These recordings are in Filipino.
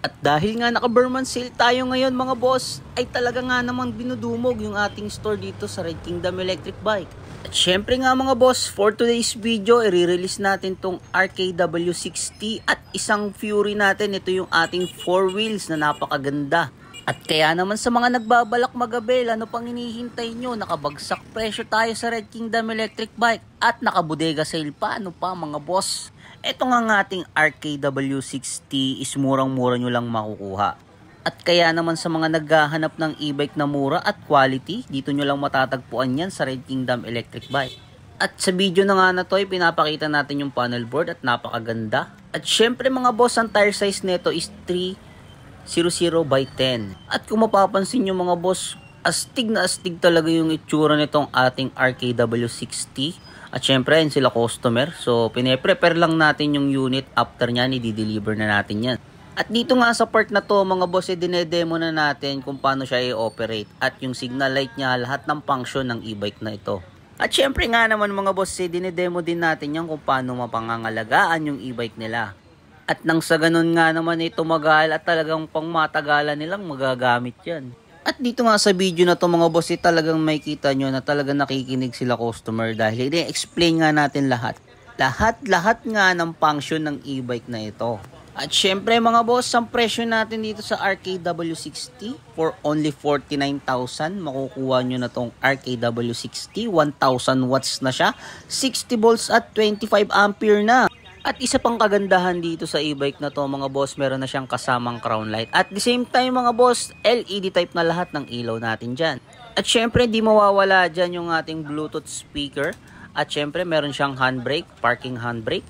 At dahil nga naka-Burman sale tayo ngayon mga boss, ay talaga nga namang binudumog yung ating store dito sa Red Kingdom Electric Bike. At syempre nga mga boss, for today's video, i-release natin tong RKW60 at isang Fury natin. Ito yung ating 4 wheels na napakaganda. At kaya naman sa mga nagbabalak mag-avail, ano pang hinihintay nyo? Nakabagsak presyo tayo sa Red Kingdom Electric Bike at nakabodega sale pa. Ano pa mga boss? Ito nga ng ating RKW60 is murang-mura nyo lang makukuha. At kaya naman sa mga naghahanap ng e-bike na mura at quality, dito nyo lang matatagpuan yan sa Red Kingdom Electric Bike. At sa video na nga na to, pinapakita natin yung panel board at napakaganda. At syempre mga boss, ang tire size nito is 300 by 10. At kung mapapansin nyo mga boss, astig na astig talaga yung itsura nitong ating RKW60. At syempre, yun sila customer. So, pine-prepare lang natin yung unit. After nyan, i-deliver na natin yan. At dito nga sa part na to, mga boss, dinedemo na natin kung paano siya i-operate. At yung signal light niya, lahat ng function ng e-bike na ito. At syempre nga naman mga boss, dinedemo din natin yan kung paano mapangangalagaan yung e-bike nila. At nang sa ganun nga naman ito magal at talagang pangmatagalan nilang magagamit yan. At dito nga sa video na to mga boss, talagang makikita nyo na talagang nakikinig sila customer dahil i-explain nga natin lahat. Lahat nga ng function ng e-bike na ito. At syempre mga boss, ang presyo natin dito sa RKW60 for only 49,000. Makukuha nyo na tong RKW60, 1,000 watts na siya, 60 volts at 25 ampere na. At isa pang kagandahan dito sa e-bike na to mga boss, meron na siyang kasamang crown light. At the same time mga boss, LED type na lahat ng ilaw natin dyan. At syempre di mawawala dyan yung ating Bluetooth speaker. At syempre meron siyang handbrake, parking handbrake.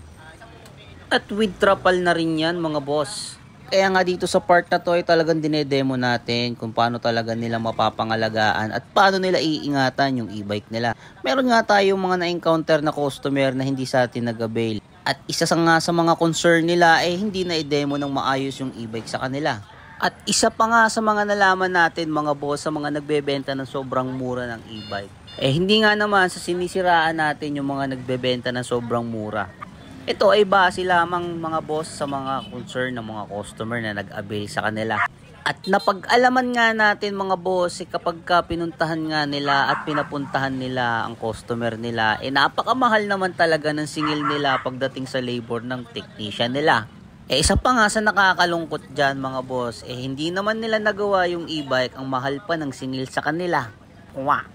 At with throttle na rin yan mga boss. Kaya nga dito sa part na to ay talagang dinedemo natin kung paano talaga nila mapapangalagaan at paano nila iingatan yung e-bike nila. Meron nga tayong mga na-encounter na customer na hindi sa atin nag-avail. At isa nga sa mga concern nila ay hindi na i-demo ng maayos yung e-bike sa kanila. At isa pa nga sa mga nalaman natin mga boss sa mga nagbebenta ng sobrang mura ng e-bike. Hindi nga naman sa sinisiraan natin yung mga nagbebenta ng sobrang mura. Ito ay base lamang mga boss sa mga concern ng mga customer na nag-avail sa kanila. At napag-alaman nga natin mga boss, kapag pinuntahan nga nila at pinapuntahan nila ang customer nila, napakamahal naman talaga ng singil nila pagdating sa labor ng technician nila. Isa pa nga sa nakakalungkot dyan mga boss, hindi naman nila nagawa yung e-bike, ang mahal pa ng singil sa kanila. Wah!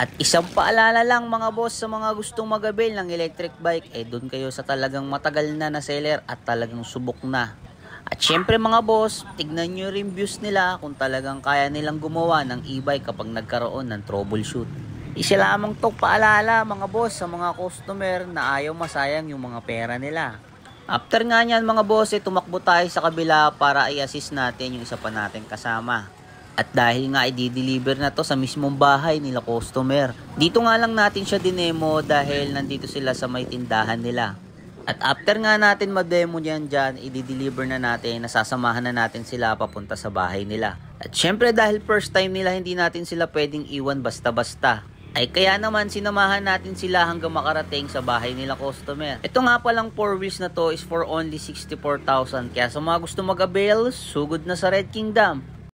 At isang paalala lang mga boss sa mga gustong mag-avail ng electric bike, doon kayo sa talagang matagal na seller at talagang subok na. At syempre mga boss, tignan nyo rin views nila kung talagang kaya nilang gumawa ng e-bike kapag nagkaroon ng troubleshoot. Isa lamang to paalala mga boss sa mga customer na ayaw masayang yung mga pera nila. After nga nyan mga boss, tumakbo tayo sa kabila para i-assist natin yung isa pa natin kasama. At dahil nga i-deliver na to sa mismong bahay nila customer. Dito nga lang natin siya dinemo dahil nandito sila sa may tindahan nila. At after nga natin ma-demo dyan, i-deliver na natin, nasasamahan na natin sila papunta sa bahay nila. At syempre dahil first time nila, hindi natin sila pwedeng iwan basta-basta. Kaya naman sinamahan natin sila hanggang makarating sa bahay nila customer. Ito nga palang 4 wheels na to is for only 64,000. Kaya sa mga gusto mag-avail, sugod na sa Red Kingdom.